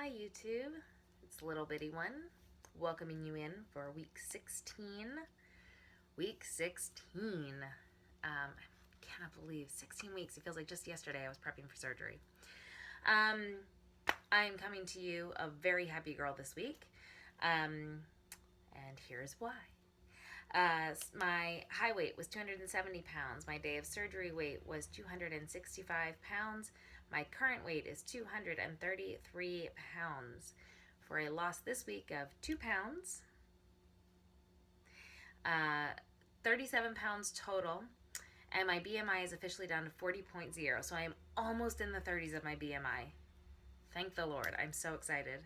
Hi YouTube, it's Little Bitty One, welcoming you in for week 16. Week 16. I cannot believe 16 weeks. It feels like just yesterday I was prepping for surgery. I'm coming to you a very happy girl this week, and here's why. My high weight was 270 pounds. My day of surgery weight was 265 pounds. My current weight is 233 pounds for a loss this week of 2 pounds, 37 pounds total, and my BMI is officially down to 40.0, so I am almost in the 30s of my BMI. Thank the Lord. I'm so excited.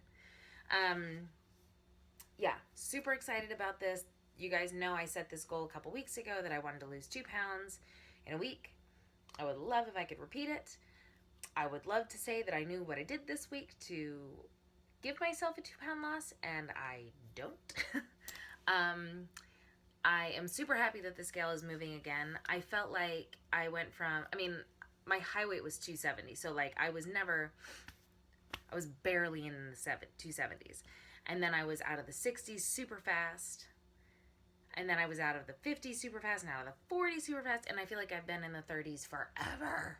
Yeah, super excited about this. You guys know I set this goal a couple weeks ago that I wanted to lose 2 pounds in a week. I would love if I could repeat it. I would love to say that I knew what I did this week to give myself a 2-pound loss, and I don't. I am super happy that the scale is moving again. I felt like I went from, my high weight was 270, so like I was barely in the 270s. And then I was out of the 60s super fast. And then I was out of the 50s super fast and out of the 40s super fast. And I feel like I've been in the 30s forever.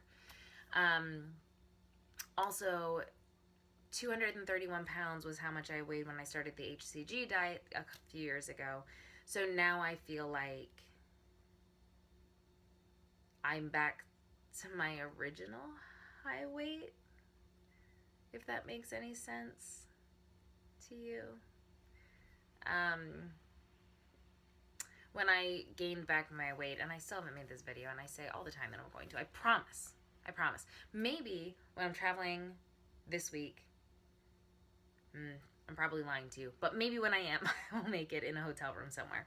Also, 231 pounds was how much I weighed when I started the HCG diet a few years ago. So now I feel like I'm back to my original high weight, if that makes any sense to you. When I gained back my weight, and I still haven't made this video, and I say all the time that I'm going to, I promise. Maybe when I'm traveling this week, I'm probably lying to you, but maybe when I am, I'll make it in a hotel room somewhere.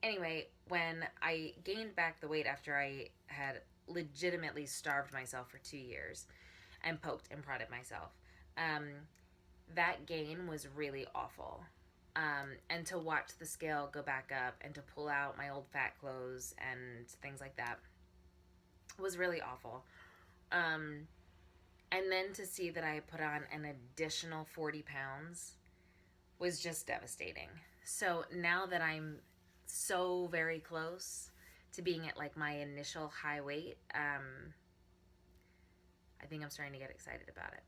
Anyway, when I gained back the weight after I had legitimately starved myself for 2 years and poked and prodded myself, that gain was really awful. And to watch the scale go back up and to pull out my old fat clothes and things like that was really awful. And then to see that I put on an additional 40 pounds was just devastating. So now that I'm so very close to being at like my initial high weight, I think I'm starting to get excited about it.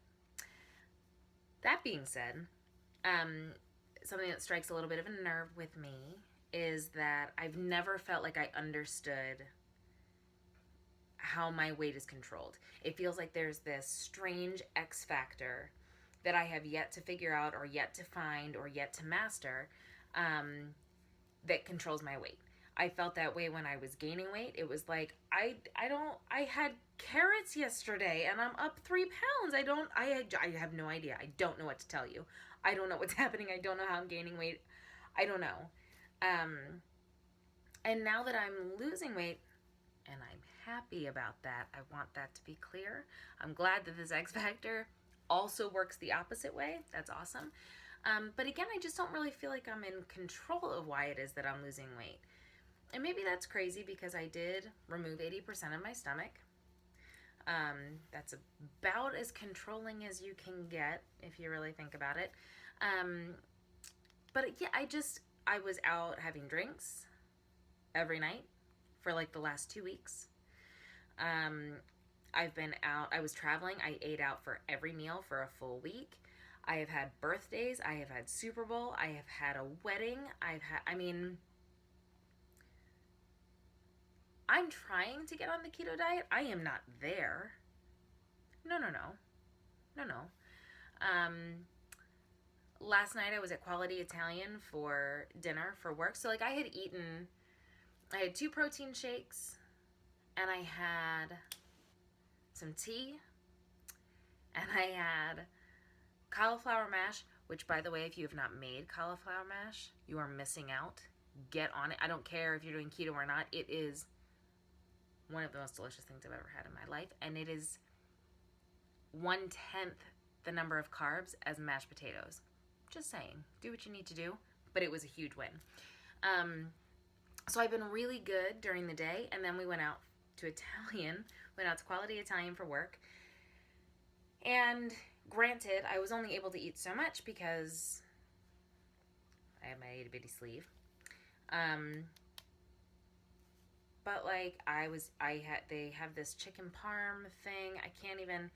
That being said, something that strikes a little bit of a nerve with me is that I've never felt like I understood how my weight is controlled. It feels like there's this strange X factor that I have yet to figure out or yet to find or yet to master that controls my weight. I felt that way when I was gaining weight. It was like, I had carrots yesterday and I'm up 3 pounds. I have no idea. I don't know what to tell you. I don't know what's happening. I don't know how I'm gaining weight. I don't know. And now that I'm losing weight, and I'm happy about that, I want that to be clear. I'm glad that this X Factor also works the opposite way. That's awesome. But again, I just don't really feel like I'm in control of why it is that I'm losing weight. And maybe that's crazy because I did remove 80% of my stomach. That's about as controlling as you can get if you really think about it. But yeah, I was out having drinks every night for like the last 2 weeks. I've been out, I was traveling, I ate out for every meal for a full week. I have had birthdays, I have had Super Bowl, I have had a wedding, I'm trying to get on the keto diet. I am not there. No. Last night I was at Quality Italian for dinner for work. So like I had 2 protein shakes and I had some tea and I had cauliflower mash, which by the way, if you have not made cauliflower mash, you are missing out. Get on it. I don't care if you're doing keto or not. It is one of the most delicious things I've ever had in my life. And it is 1/10 the number of carbs as mashed potatoes. Just saying, do what you need to do, but it was a huge win. So I've been really good during the day, and then we went out to Quality Italian for work, And granted, I was only able to eat so much because I had my itty bitty sleeve. But like they have this chicken parm thing. I can't even.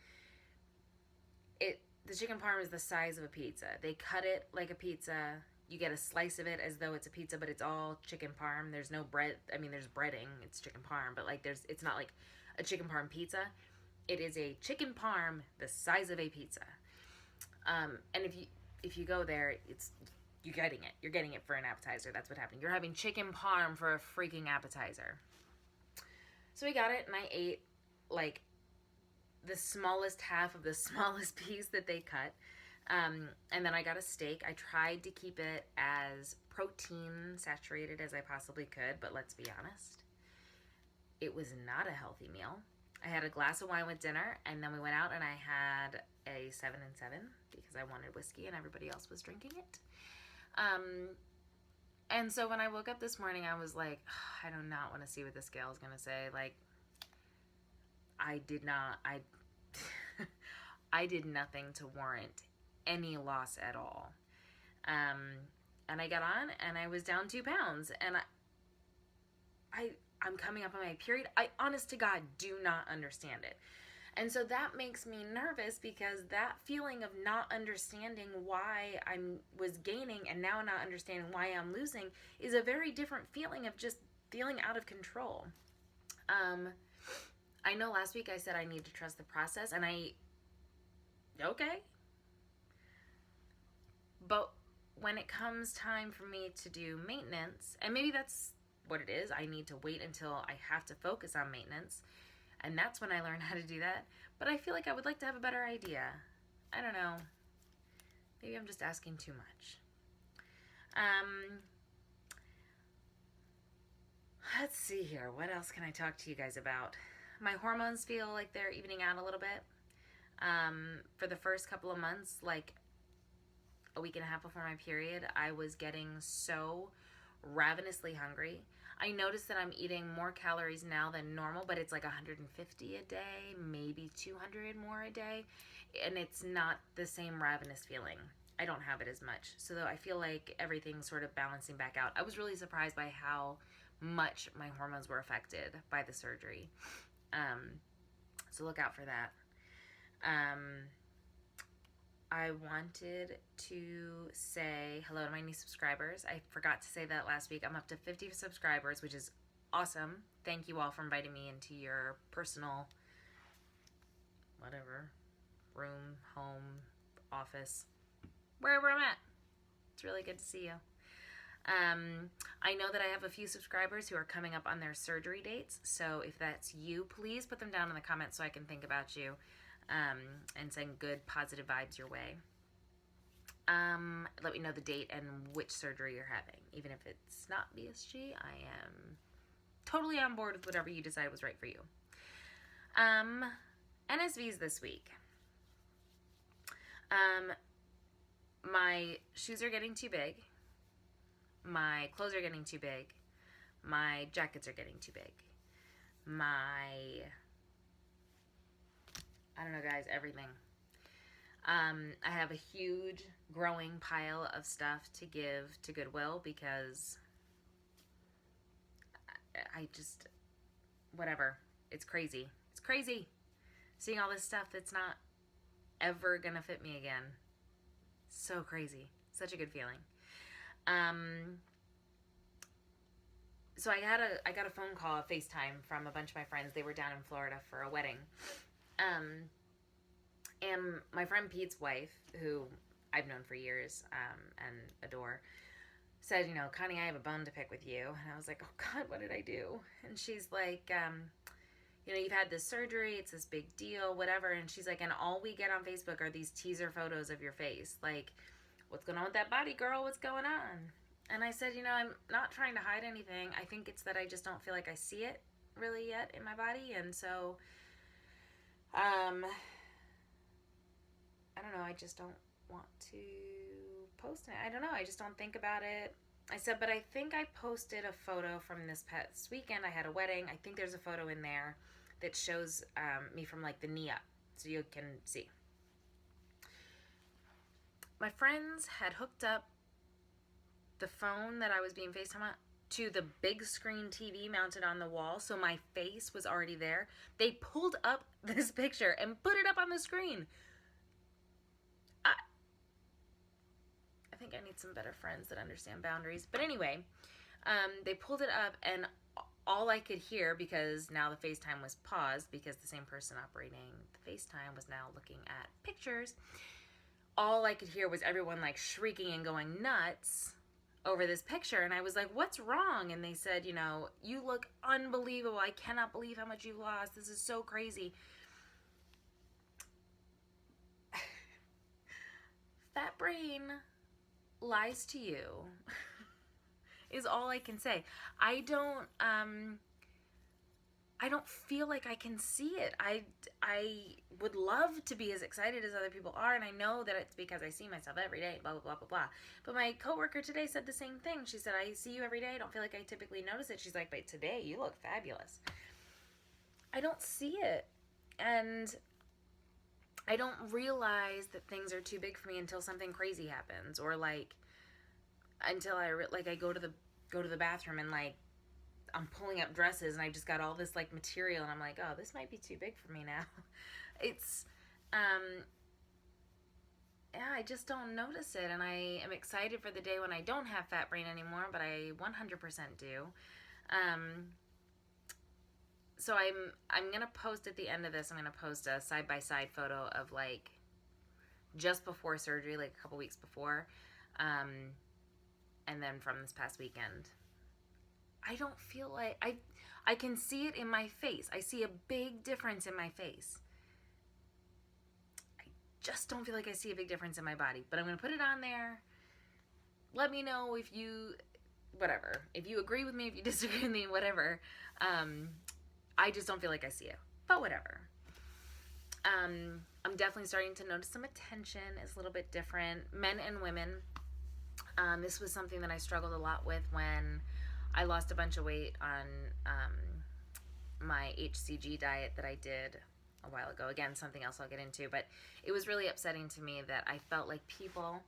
The chicken parm is the size of a pizza. They cut it like a pizza. You get a slice of it as though it's a pizza, but it's all chicken parm. There's no bread. I mean, there's breading. It's chicken parm, but like it's not like a chicken parm pizza. It is a chicken parm the size of a pizza. And if you go there, you're getting it. You're getting it for an appetizer. That's what happened. You're having chicken parm for a freaking appetizer. So we got it, and I ate like the smallest half of the smallest piece that they cut. And then I got a steak. I tried to keep it as protein saturated as I possibly could, but let's be honest, it was not a healthy meal. I had a glass of wine with dinner, and then we went out and I had a 7 and 7 because I wanted whiskey and everybody else was drinking it. And so when I woke up this morning, I was like, I do not want to see what the scale is going to say. Like, I did nothing to warrant any loss at all. And I got on and I was down 2 pounds, and I'm coming up on my period. I, honest to God, do not understand it. And so that makes me nervous because that feeling of not understanding why I was gaining and now not understanding why I'm losing is a very different feeling of just feeling out of control. I know last week I said I need to trust the process, and okay. But when it comes time for me to do maintenance, and maybe that's what it is, I need to wait until I have to focus on maintenance, and that's when I learn how to do that. But I feel like I would like to have a better idea. I don't know. Maybe I'm just asking too much. Let's see here. What else can I talk to you guys about? My hormones feel like they're evening out a little bit. For the first couple of months, like a week and a half before my period, I was getting so ravenously hungry. I noticed that I'm eating more calories now than normal, but it's like 150 a day, maybe 200 more a day, and it's not the same ravenous feeling. I don't have it as much. So though I feel like everything's sort of balancing back out. I was really surprised by how much my hormones were affected by the surgery. So look out for that. I wanted to say hello to my new subscribers. I forgot to say that last week. I'm up to 50 subscribers, which is awesome. Thank you all for inviting me into your personal, whatever, room, home, office, wherever I'm at. It's really good to see you. I know that I have a few subscribers who are coming up on their surgery dates. So if that's you, please put them down in the comments so I can think about you. And send good positive vibes your way. Let me know the date and which surgery you're having. Even if it's not VSG, I am totally on board with whatever you decide was right for you. NSVs this week. My shoes are getting too big. My clothes are getting too big. My jackets are getting too big. I don't know, guys, everything. I have a huge growing pile of stuff to give to Goodwill because I just, whatever. It's crazy. It's crazy seeing all this stuff that's not ever gonna fit me again. So crazy. Such a good feeling. So I got a phone call, a FaceTime from a bunch of my friends. They were down in Florida for a wedding. And my friend Pete's wife, who I've known for years and adore, said, Connie, I have a bone to pick with you. And I was like, oh God, what did I do? And she's like, you've had this surgery. It's this big deal, whatever. And she's like, and all we get on Facebook are these teaser photos of your face. Like, what's going on with that body, girl? What's going on? And I said, I'm not trying to hide anything. I think it's that I just don't feel like I see it really yet in my body. And so, I don't know. I just don't want to post it. I don't know. I just don't think about it. I said, but I think I posted a photo from this past weekend. I had a wedding. I think there's a photo in there that shows me from like the knee up, so you can see. my friends had hooked up the phone that I was being FaceTime on to the big screen TV mounted on the wall, so my face was already there. They pulled up this picture and put it up on the screen. I think I need some better friends that understand boundaries. But anyway, they pulled it up, and all I could hear, because now the FaceTime was paused because the same person operating the FaceTime was now looking at pictures, all I could hear was everyone like shrieking and going nuts over this picture. And I was like, what's wrong? And they said, you know, you look unbelievable. I cannot believe how much you've lost. This is so crazy. Fat brain lies to you is all I can say. I don't feel like I can see it. I would love to be as excited as other people are, and I know that it's because I see myself every day, blah, blah, blah, blah, blah. But my coworker today said the same thing. She said, I see you every day. I don't feel like I typically notice it. She's like, but today you look fabulous. I don't see it. And I don't realize that things are too big for me until something crazy happens, or like until I go to the bathroom and like I'm pulling up dresses and I just got all this like material and I'm like, oh, this might be too big for me now. It's yeah, I just don't notice it, and I am excited for the day when I don't have fat brain anymore, but I 100% do. So I'm gonna post at the end of this, I'm gonna post a side-by-side photo of like just before surgery, like a couple weeks before, and then from this past weekend. I don't feel like I can see it in my face. I see a big difference in my face. I just don't feel like I see a big difference in my body, but I'm gonna put it on there. Let me know if you, whatever, if you agree with me, if you disagree with me, whatever. I just don't feel like I see it, but whatever. I'm definitely starting to notice some attention. It's a little bit different, men and women. This was something that I struggled a lot with when I lost a bunch of weight on my HCG diet that I did a while ago. Again, something else I'll get into, but it was really upsetting to me that I felt like people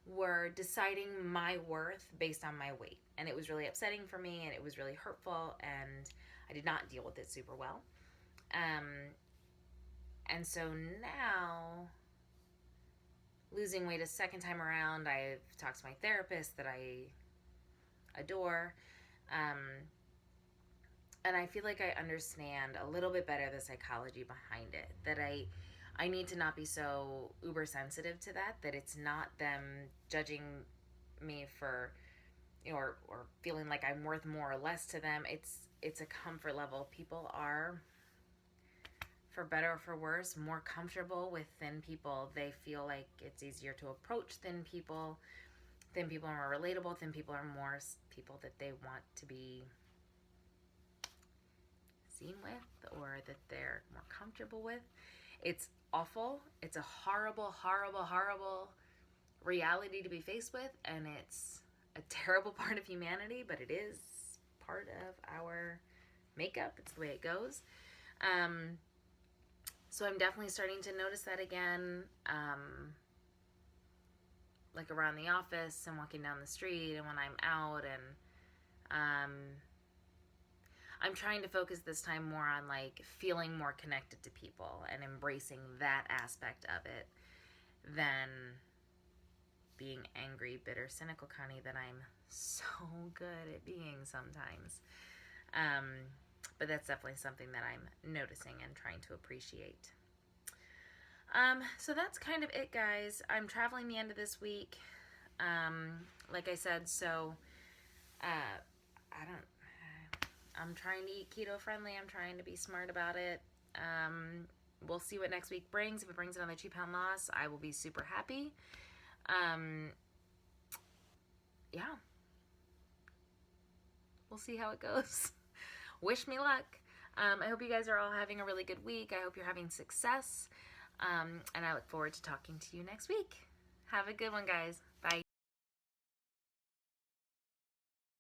were deciding my worth based on my weight, and it was really upsetting for me, and it was really hurtful, and I did not deal with it super well. And so now, losing weight a second time around, I've talked to my therapist that I adore, and I feel like I understand a little bit better the psychology behind it, that I need to not be so uber sensitive to that it's not them judging me for, you know, or feeling like I'm worth more or less to them. It's a comfort level. People are, for better or for worse, more comfortable with thin people. They feel like it's easier to approach thin people. Thin people are more relatable. Thin people are more people that they want to be seen with, or that they're more comfortable with. It's awful. It's a horrible, horrible, horrible reality to be faced with, and it's a terrible part of humanity, but it is part of our makeup. It's the way it goes. So I'm definitely starting to notice that again, like around the office and walking down the street and when I'm out, and I'm trying to focus this time more on like feeling more connected to people and embracing that aspect of it than being angry, bitter, cynical Connie that I'm so good at being sometimes. But that's definitely something that I'm noticing and trying to appreciate. So that's kind of it, guys. I'm traveling the end of this week. Like I said, so I'm trying to eat keto friendly. I'm trying to be smart about it. We'll see what next week brings. If it brings another 2-pound loss, I will be super happy. Yeah. We'll see how it goes. Wish me luck. I hope you guys are all having a really good week. I hope you're having success. And I look forward to talking to you next week. Have a good one, guys.